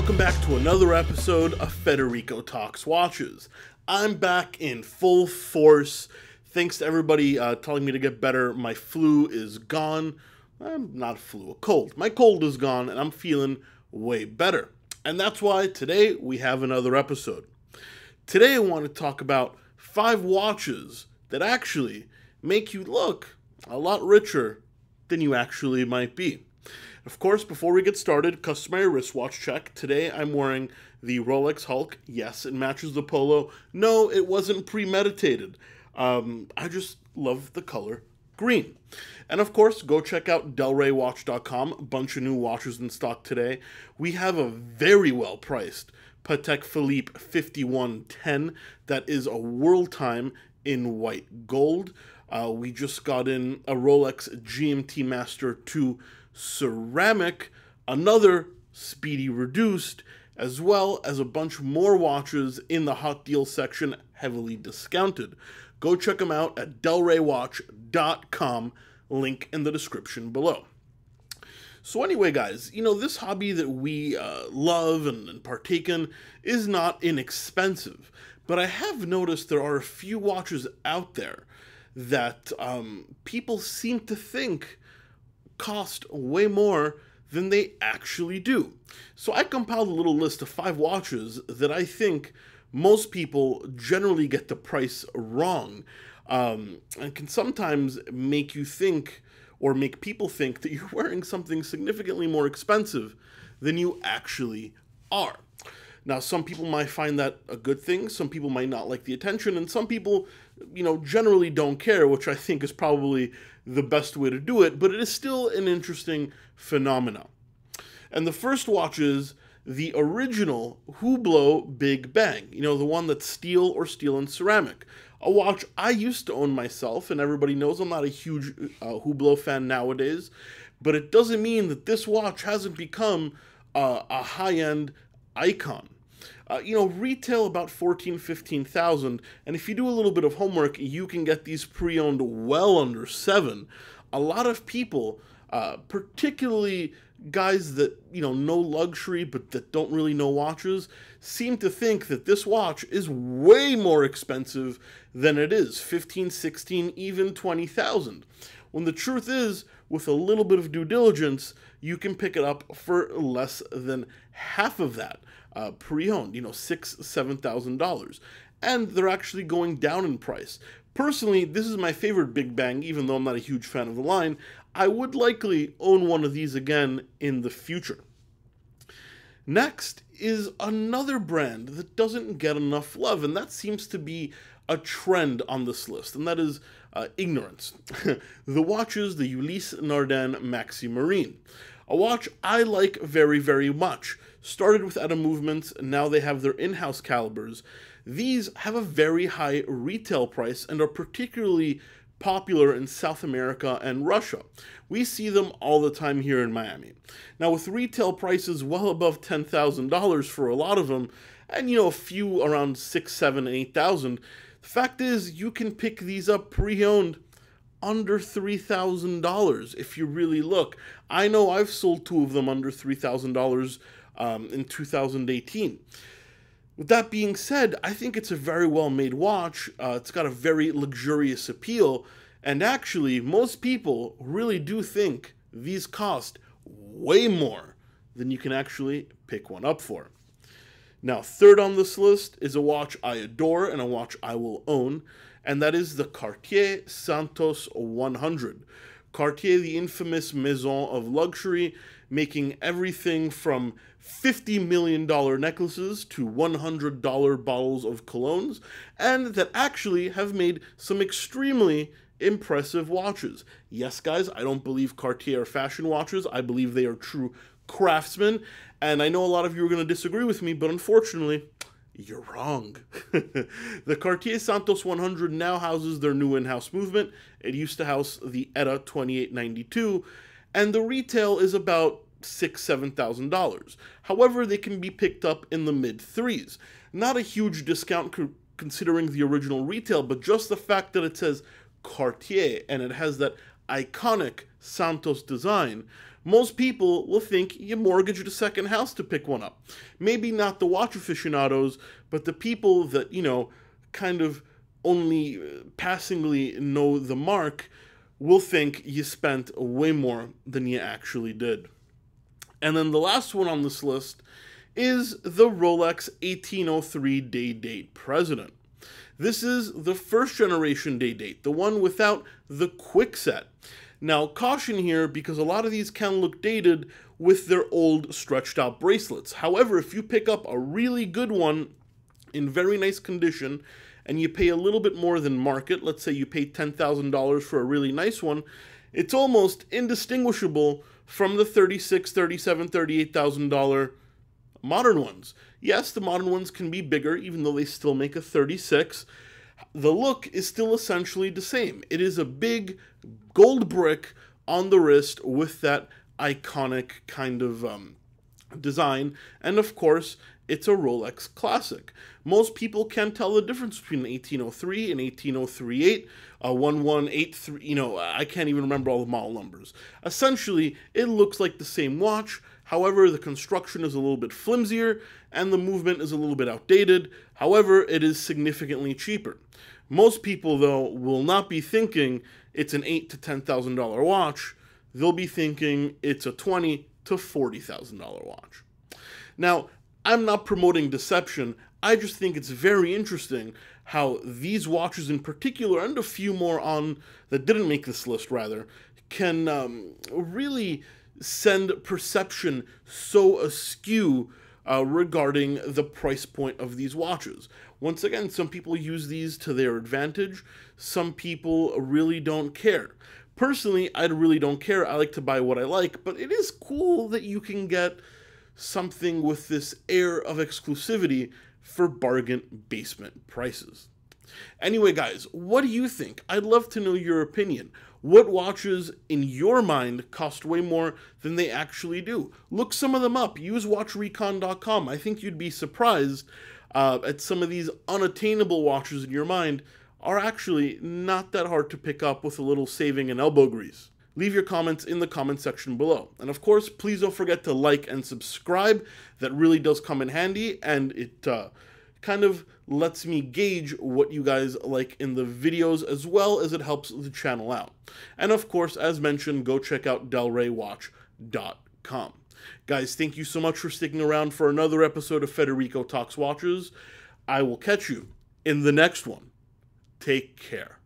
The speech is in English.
welcome back to another episode of Federico Talks Watches. I'm back in full force. Thanks to everybody telling me to get better. My flu is gone. Not flu, a cold. My cold is gone and I'm feeling way better. And that's why today we have another episode. Today I want to talk about 5 watches that actually make you look a lot richer than you actually might be. Of course, before we get started, customary wristwatch check. Today I'm wearing the Rolex Hulk. Yes, it matches the polo. No, it wasn't premeditated. I just love the color green. And of course, go check out delraywatch.com. A bunch of new watches in stock today. We have a very well priced Patek Philippe 5110 that is a world time in white gold. We just got in a Rolex GMT Master 2 ceramic, another Speedy reduced, as well as a bunch more watches in the hot deal section, heavily discounted. Go check them out at delraywatch.com, link in the description below. So anyway, guys, this hobby that we love and partake in is not inexpensive, but I have noticed there are a few watches out there that people seem to think cost way more than they actually do. So I compiled a little list of 5 watches that I think most people generally get the price wrong, and can sometimes make you think, or make people think, that you're wearing something significantly more expensive than you actually are. Now, some people might find that a good thing, some people might not like the attention, and some people, generally don't care, which I think is probably the best way to do it, but it is still an interesting phenomenon. And the first watch is the original Hublot Big Bang, the one that's steel or steel and ceramic. A watch I used to own myself, and everybody knows I'm not a huge Hublot fan nowadays, but it doesn't mean that this watch hasn't become a high-end icon. Retail about $14,000-15,000, and if you do a little bit of homework, you can get these pre-owned well under $7,000. A lot of people, particularly guys that, know luxury but that don't really know watches, seem to think that this watch is way more expensive than it is, $15,000, $16,000, even $20,000. When the truth is, with a little bit of due diligence, you can pick it up for less than half of that, pre-owned, $6,000, $7,000. And they're actually going down in price. Personally, this is my favorite Big Bang, even though I'm not a huge fan of the line. I would likely own one of these again in the future. Next is another brand that doesn't get enough love, and that seems to be a trend on this list, and that is ignorance. The watch is the Ulysse Nardin Maxi Marine. A watch I like very, very much. Started with Atom Movements, and now they have their in-house calibers. These have a very high retail price and are particularly popular in South America and Russia. We see them all the time here in Miami. Now, with retail prices well above $10,000 for a lot of them, and a few around $6,000, $7,000, $8,000, the fact is you can pick these up pre-owned under $3,000 if you really look. I know I've sold 2 of them under $3,000 in 2018. With that being said, I think it's a very well-made watch. It's got a very luxurious appeal, and actually, most people really do think these cost way more than you can actually pick one up for. Now, third on this list is a watch I adore and a watch I will own, and that is the Cartier Santos 100. Cartier, the infamous maison of luxury, making everything from $50 million necklaces to $100 bottles of colognes, and that actually have made some extremely impressive watches. Yes, guys, I don't believe Cartier are fashion watches. I believe they are true craftsmen, and I know a lot of you are going to disagree with me, but unfortunately, you're wrong. The Cartier Santos 100 now houses their new in-house movement. It used to house the ETA 2892, and the retail is about $6,000, $7,000. However, they can be picked up in the mid-3s. Not a huge discount considering the original retail, but just the fact that it says Cartier and it has that iconic Santos design, most people will think you mortgaged a second house to pick one up. Maybe not the watch aficionados, but the people that, kind of only passingly know the mark will think you spent way more than you actually did. And then the last one on this list is the Rolex 1803 day date President. This is the first generation day date, the one without the quick set. Now, caution here, because a lot of these can look dated with their old stretched out bracelets. However, if you pick up a really good one in very nice condition and you pay a little bit more than market, let's say you pay $10,000 for a really nice one, it's almost indistinguishable from the $36,000, $37,000, $38,000 modern ones. Yes, the modern ones can be bigger, even though they still make a 36. The look is still essentially the same. It is a big gold brick on the wrist with that iconic kind of design, and of course, it's a Rolex classic. Most people can't tell the difference between an 1803 and 18038, a 1183, I can't even remember all the model numbers. Essentially, it looks like the same watch. However, the construction is a little bit flimsier and the movement is a little bit outdated. However, it is significantly cheaper. Most people, though, will not be thinking it's an $8,000 to $10,000 watch. They'll be thinking it's a $20,000 to $40,000 watch. Now, I'm not promoting deception. I just think it's very interesting how these watches in particular, and a few more on that didn't make this list rather, can really send perception so askew regarding the price point of these watches. Once again, some people use these to their advantage. Some people really don't care. Personally, I really don't care. I like to buy what I like, but it is cool that you can get something with this air of exclusivity for bargain basement prices. Anyway, guys, what do you think? I'd love to know your opinion. What watches, in your mind, cost way more than they actually do? Look some of them up. Use watchrecon.com. I think you'd be surprised at some of these unattainable watches in your mind are actually not that hard to pick up with a little saving and elbow grease. Leave your comments in the comment section below. And of course, please don't forget to like and subscribe. That really does come in handy, and it kind of lets me gauge what you guys like in the videos, as well as it helps the channel out. And of course, as mentioned, go check out delraywatch.com. Guys, thank you so much for sticking around for another episode of Federico Talks Watches. I will catch you in the next one. Take care.